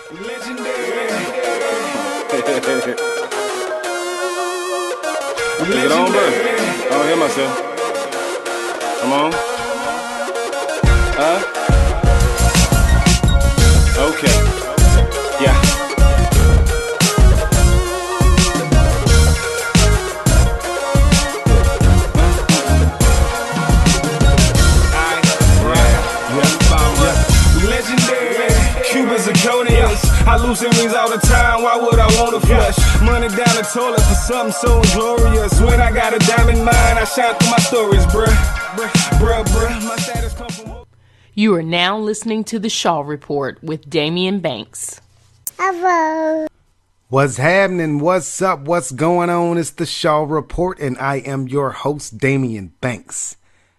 Legendary. Is it on, bro? I don't hear myself. Come on. Okay. Yeah. Legendary. Cubans and Conians. I lose rings all the time. Why would I want to flush money down the toilet for something so inglorious? When I got a diamond mind, I shine through my stories, bruh. My status come from. You are now listening to the Shaw Report with Damian Banks. Hello. What's happening? What's up? What's going on? It's the Shaw Report, and I am your host, Damian Banks.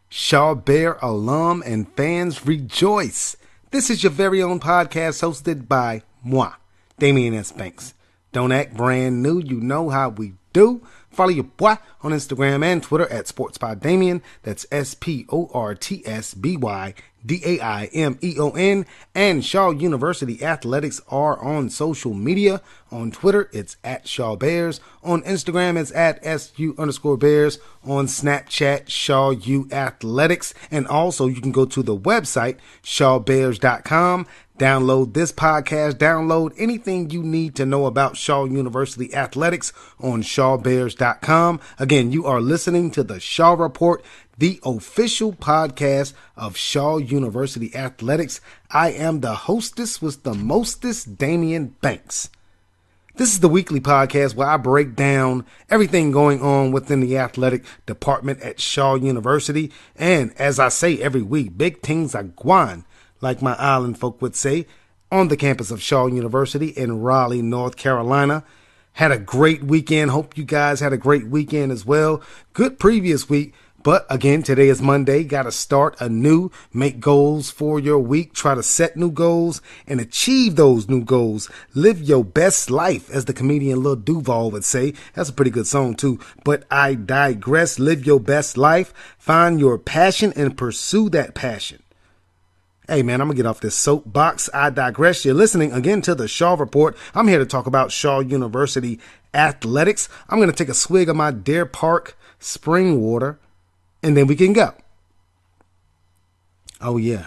Shaw Bear alum and fans rejoice. This is your very own podcast hosted by moi, Damian S. Banks. Don't act brand new. You know how we do. Follow your boy on Instagram and Twitter at SportsByDamian. That's SportsByDamion. And Shaw University Athletics are on social media. On Twitter, it's at Shaw Bears. On Instagram, it's at SU_Bears. On Snapchat, Shaw U Athletics. And also, you can go to the website, shawbears.com. Download this podcast, download anything you need to know about Shaw University Athletics on shawbears.com. Again, you are listening to the Shaw Report, the official podcast of Shaw University Athletics. I am the hostess with the mostest, Damian Banks. This is the weekly podcast where I break down everything going on within the athletic department at Shaw University. And as I say every week, big things are going, like my island folk would say, on the campus of Shaw University in Raleigh, North Carolina. Had a great weekend. Hope you guys had a great weekend as well. Good previous week. But again, today is Monday. Got to start anew. Make goals for your week. Try to set new goals and achieve those new goals. Live your best life, as the comedian Lil Duval would say. That's a pretty good song too. But I digress. Live your best life. Find your passion and pursue that passion. Hey man, I'm going to get off this soapbox. I digress. You're listening again to the Shaw Report. I'm here to talk about Shaw University Athletics. I'm going to take a swig of my Deer Park spring water, and then we can go. Oh yeah,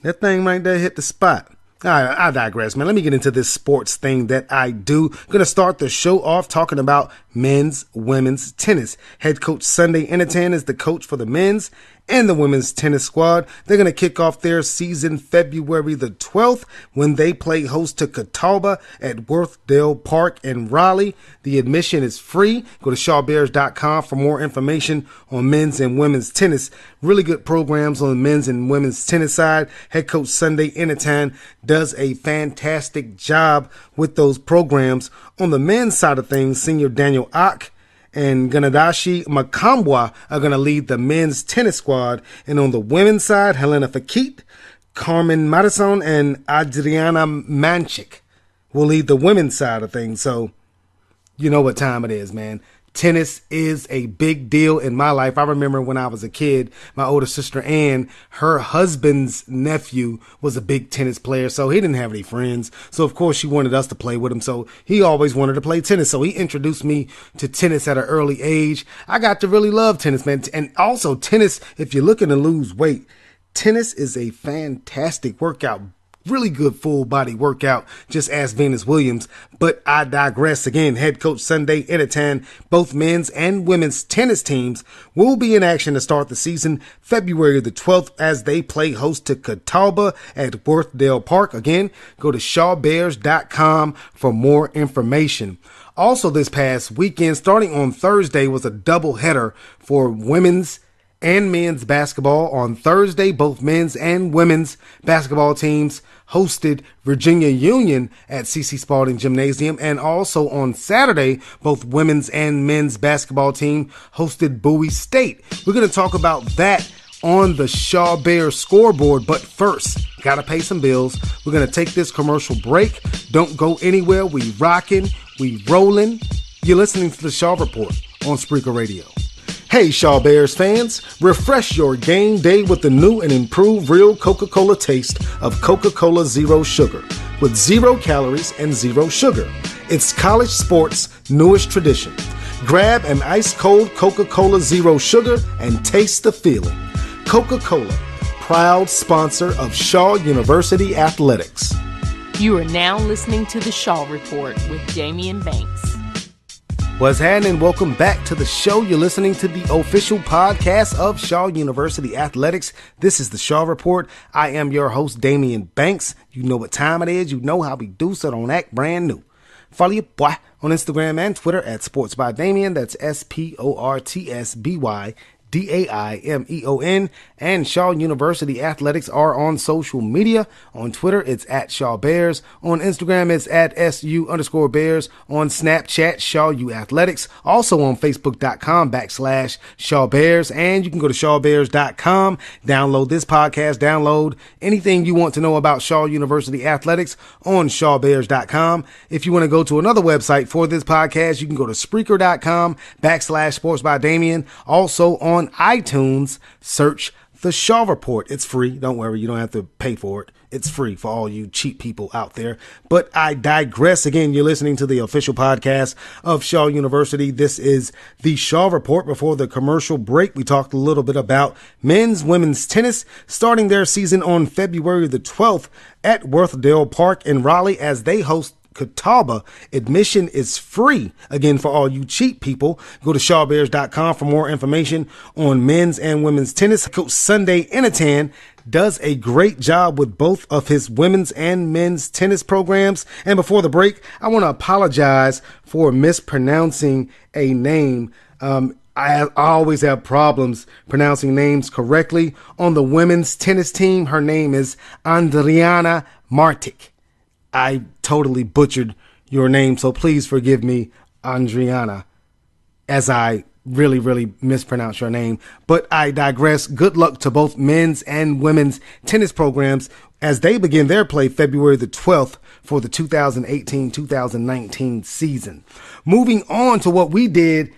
that thing right there hit the spot. All right, I digress, man. Let me get into this sports thing that I do. I'm going to start the show off talking about men's, women's tennis. Head Coach Sunday Enitan is the coach for the men's and the women's tennis squad. They're going to kick off their season February the 12th when they play host to Catawba at Worthdale Park in Raleigh. The admission is free. Go to shawbears.com for more information on men's and women's tennis. Really good programs on the men's and women's tennis side. Head Coach Sunday Enitan does a fantastic job with those programs. On the men's side of things, Senior Daniel Ock and Ganadashi Makambwa are going to lead the men's tennis squad. And on the women's side, Helena Fakit, Carmen Madison, and Adriana Manchik will lead the women's side of things. So you know what time it is, man. Tennis is a big deal in my life. I remember when I was a kid, my older sister Ann, her husband's nephew was a big tennis player, so he didn't have any friends. So, of course, she wanted us to play with him, so he always wanted to play tennis. So he introduced me to tennis at an early age. I got to really love tennis, man. And also tennis, if you're looking to lose weight, tennis is a fantastic workout. Really good full body workout. Just ask Venus Williams. But I digress again. Head Coach Sunday Enitan, both men's and women's tennis teams will be in action to start the season February the 12th as they play host to Catawba at Worthdale Park. Again, go to shawbears.com for more information. Also this past weekend, starting on Thursday, was a doubleheader for women's and men's basketball. On Thursday, both men's and women's basketball teams hosted Virginia Union at C.C. Spalding Gymnasium. And also on Saturday, both women's and men's basketball team hosted Bowie State. We're going to talk about that on the Shaw Bears Scoreboard. But first, got to pay some bills. We're going to take this commercial break. Don't go anywhere. We rocking, we rolling. You're listening to the Shaw Report on Spreaker Radio. Hey Shaw Bears fans, refresh your game day with the new and improved real Coca-Cola taste of Coca-Cola Zero Sugar. with 0 calories and 0 sugar. It's college sports' newest tradition. Grab an ice-cold Coca-Cola Zero Sugar and taste the feeling. Coca-Cola, proud sponsor of Shaw University Athletics. You are now listening to the Shaw Report with Damian Banks. What's happening? Welcome back to the show. You're listening to the official podcast of Shaw University Athletics. This is the Shaw Report. I am your host, Damian Banks. You know what time it is. You know how we do, so don't act brand new. Follow your boy on Instagram and Twitter at Sports by Damian. That's SportsByDamion. And Shaw University Athletics are on social media. On Twitter, it's at Shaw Bears. On Instagram, it's at SU_Bears. On Snapchat, Shaw U Athletics. Also on Facebook.com/Shaw Bears. And you can go to ShawBears.com. Download this podcast. Download anything you want to know about Shaw University Athletics on ShawBears.com. If you want to go to another website for this podcast, you can go to Spreaker.com/Sports by Damian. Also on iTunes, search The Shaw Report. It's free. Don't worry. You don't have to pay for it. It's free for all you cheap people out there. But I digress. Again, you're listening to the official podcast of Shaw University. This is The Shaw Report. Before the commercial break, we talked a little bit about women's tennis starting their season on February the 12th at Worthdale Park in Raleigh as they host Catawba. Admission is free. Again, for all you cheap people, go to shawbears.com for more information on men's and women's tennis. Coach Sunday Enitan does a great job with both of his women's and men's tennis programs. And before the break, I want to apologize for mispronouncing a name. I always have problems pronouncing names correctly. On the women's tennis team, her name is Andriana Martic. I totally butchered your name, so please forgive me, Andriana, as I really mispronounce your name. But I digress. Good luck to both men's and women's tennis programs as they begin their play February the 12th for the 2018-2019 season. Moving on to what we did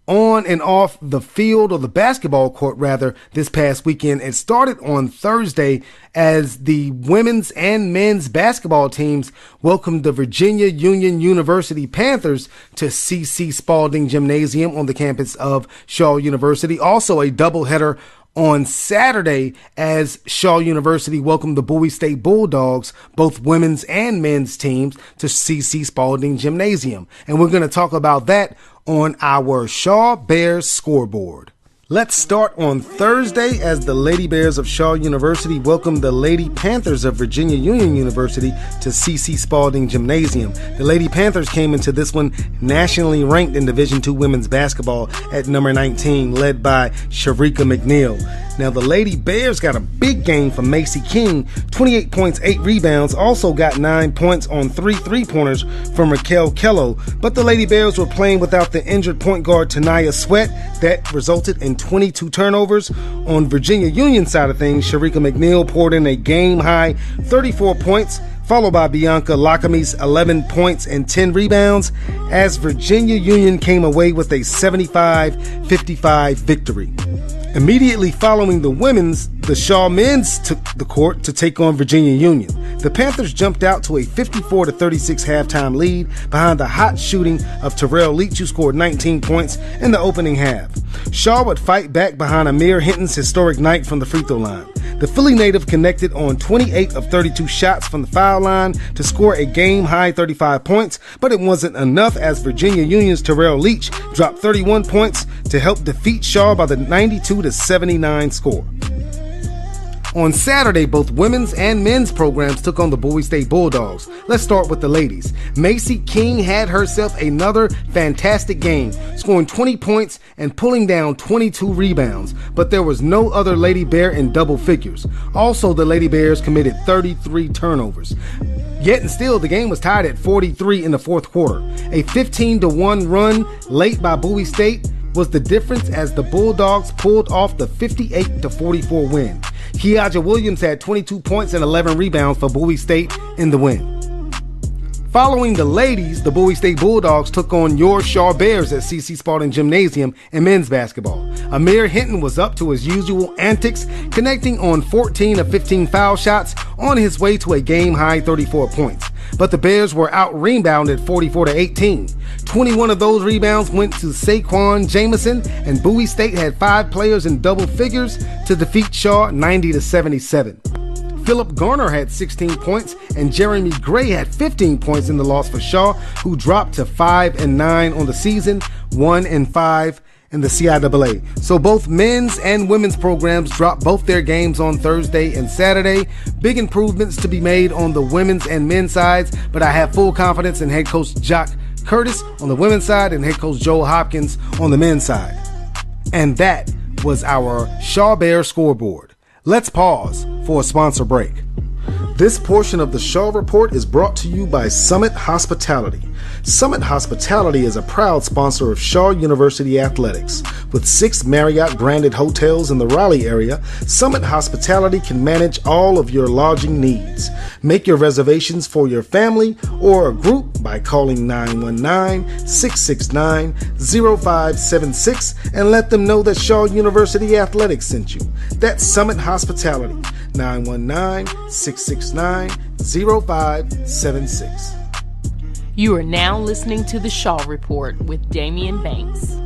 on and off the field, or the basketball court rather, this past weekend. It started on Thursday as the women's and men's basketball teams welcomed the Virginia Union University Panthers to C.C. Spalding Gymnasium on the campus of Shaw University. Also a doubleheader on Saturday as Shaw University welcomed the Bowie State Bulldogs, both women's and men's teams, to C.C. Spalding Gymnasium. And we're going to talk about that on our Shaw Bears Scoreboard. Let's start on Thursday as the Lady Bears of Shaw University welcomed the Lady Panthers of Virginia Union University to C.C. Spalding Gymnasium. The Lady Panthers came into this one nationally ranked in Division II women's basketball at number 19, led by Sharika McNeil. Now, the Lady Bears got a big game from Macy King, 28 points, 8 rebounds, also got 9 points on 3 3-pointers from Raquel Kello. But the Lady Bears were playing without the injured point guard Tanaya Sweat. That resulted in 22 turnovers. On Virginia Union side of things, Sharika McNeil poured in a game-high 34 points, followed by Bianca Lockami's 11 points and 10 rebounds, as Virginia Union came away with a 75-55 victory. Immediately following the women's, the Shaw men's took the court to take on Virginia Union. The Panthers jumped out to a 54-36 halftime lead behind the hot shooting of Terrell Leach, who scored 19 points in the opening half. Shaw would fight back behind Amir Hinton's historic night from the free throw line. The Philly native connected on 28 of 32 shots from the foul line to score a game-high 35 points, but it wasn't enough as Virginia Union's Terrell Leach dropped 31 points to help defeat Shaw by the 92-79 score. On Saturday, both women's and men's programs took on the Bowie State Bulldogs. Let's start with the ladies. Macy King had herself another fantastic game, scoring 20 points and pulling down 22 rebounds, but there was no other Lady Bear in double figures. Also, the Lady Bears committed 33 turnovers. Yet and still, the game was tied at 43 in the fourth quarter. A 15-1 run late by Bowie State was the difference as the Bulldogs pulled off the 58-44 win. Kiaja Williams had 22 points and 11 rebounds for Bowie State in the win. Following the ladies, the Bowie State Bulldogs took on your Shaw Bears at CC Spalding Gymnasium in men's basketball. Amir Hinton was up to his usual antics, connecting on 14 of 15 foul shots on his way to a game-high 34 points. But the Bears were out-rebounded 44-18. 21 of those rebounds went to Saquon Jameson, and Bowie State had 5 players in double figures to defeat Shaw 90-77. Philip Garner had 16 points, and Jeremy Gray had 15 points in the loss for Shaw, who dropped to 5-9 on the season, 1-5 in the CIAA. So both men's and women's programs dropped both their games on Thursday and Saturday. Big improvements to be made on the women's and men's sides, but I have full confidence in head coach Jock Curtis on the women's side and head coach Joe Hopkins on the men's side. And that was our Shaw Bears scoreboard. Let's pause for a sponsor break. This portion of the Shaw Report is brought to you by Summit Hospitality. Summit Hospitality is a proud sponsor of Shaw University Athletics. With 6 Marriott branded hotels in the Raleigh area, Summit Hospitality can manage all of your lodging needs. Make your reservations for your family or a group by calling 919-669-0576 and let them know that Shaw University Athletics sent you. That's Summit Hospitality, 919-669-0576. You are now listening to the Shaw Report with Damian Banks.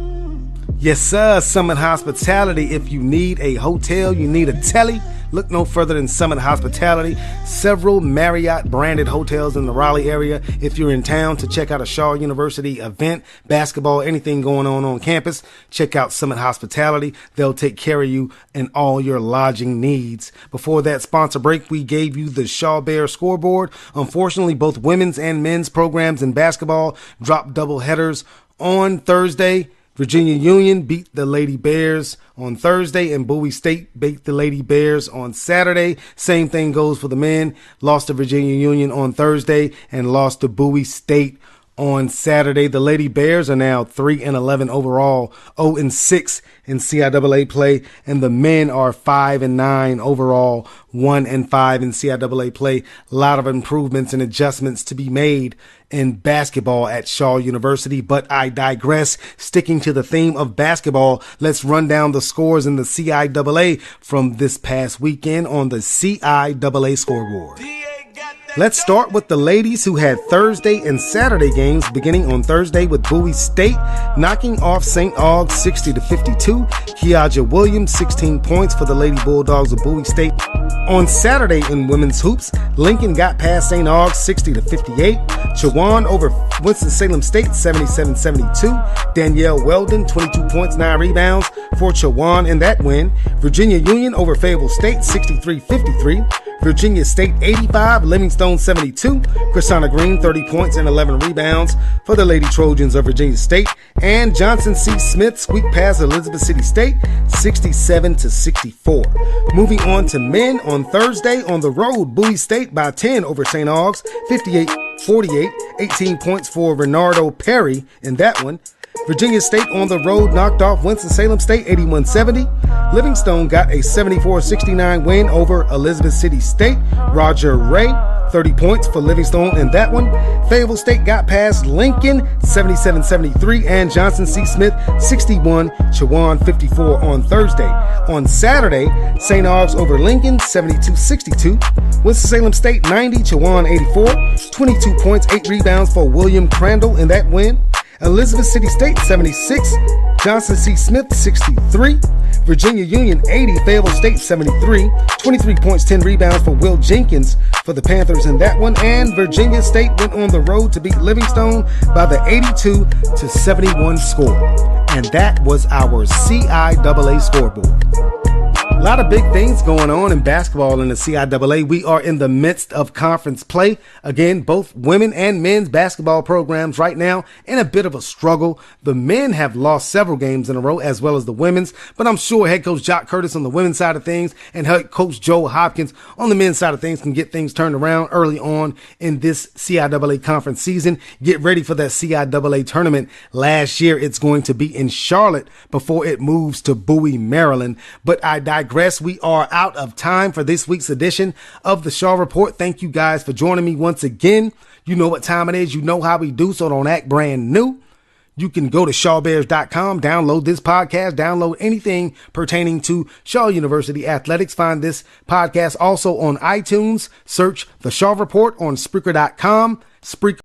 Yes, sir, Summit Hospitality. If you need a hotel, you need a telly, look no further than Summit Hospitality. Several Marriott branded hotels in the Raleigh area. If you're in town to check out a Shaw University event, basketball, anything going on campus, check out Summit Hospitality. They'll take care of you and all your lodging needs. Before that sponsor break, we gave you the Shaw Bears scoreboard. Unfortunately, both women's and men's programs in basketball dropped double headers on Thursday. Virginia Union beat the Lady Bears on Thursday, and Bowie State beat the Lady Bears on Saturday. Same thing goes for the men. Lost to Virginia Union on Thursday and lost to Bowie State on Saturday. The Lady Bears are now 3-11 overall, 0-6 in CIAA play, and the men are 5-9 overall, 1-5 in CIAA play. A lot of improvements and adjustments to be made in basketball at Shaw University, but I digress. Sticking to the theme of basketball, let's run down the scores in the CIAA from this past weekend on the CIAA Scoreboard. Let's start with the ladies, who had Thursday and Saturday games, beginning on Thursday with Bowie State knocking off St. Aug 60-52. Kiaja Williams 16 points for the Lady Bulldogs of Bowie State. On Saturday in women's hoops, Lincoln got past St. Aug 60-58. Chowan over Winston-Salem State 77-72. Danielle Weldon 22 points, 9 rebounds for Chowan in that win. Virginia Union over Fayetteville State 63-53. Virginia State 85, Livingstone 72. Chrisana Green 30 points and 11 rebounds for the Lady Trojans of Virginia State. And Johnson C. Smith squeaked past Elizabeth City State 67-64. Moving on to men, on Thursday on the road, Bowie State by 10 over St. Aug's 58-48. 18 points for Renardo Perry in that one. Virginia State on the road knocked off Winston-Salem State 81-70. Livingstone got a 74-69 win over Elizabeth City State. Roger Ray, 30 points for Livingstone in that one. Fayetteville State got past Lincoln 77-73, and Johnson C. Smith 61, Chowan 54 on Thursday. On Saturday, St. Aug's over Lincoln 72-62. Winston-Salem State 90, Chowan 84. 22 points, 8 rebounds for William Crandall in that win. Elizabeth City State 76, Johnson C. Smith 63, Virginia Union 80, Fayetteville State 73, 23 points, 10 rebounds for Will Jenkins for the Panthers in that one, and Virginia State went on the road to beat Livingstone by the 82-71 score. And that was our CIAA scoreboard. A lot of big things going on in basketball in the CIAA. We are in the midst of conference play. Again, both women and men's basketball programs right now in a bit of a struggle. The men have lost several games in a row, as well as the women's, but I'm sure head coach Jock Curtis on the women's side of things and head coach Joe Hopkins on the men's side of things can get things turned around early on in this CIAA conference season. Get ready for that CIAA tournament. Last year, it's going to be in Charlotte before it moves to Bowie, Maryland. But I digress. We are out of time for this week's edition of the Shaw Report. Thank you guys for joining me once again. You know what time it is. You know how we do, so don't act brand new. You can go to shawbears.com, download this podcast, download anything pertaining to Shaw University athletics. Find this podcast also on iTunes. Search The Shaw Report on Spreaker.com. Spreaker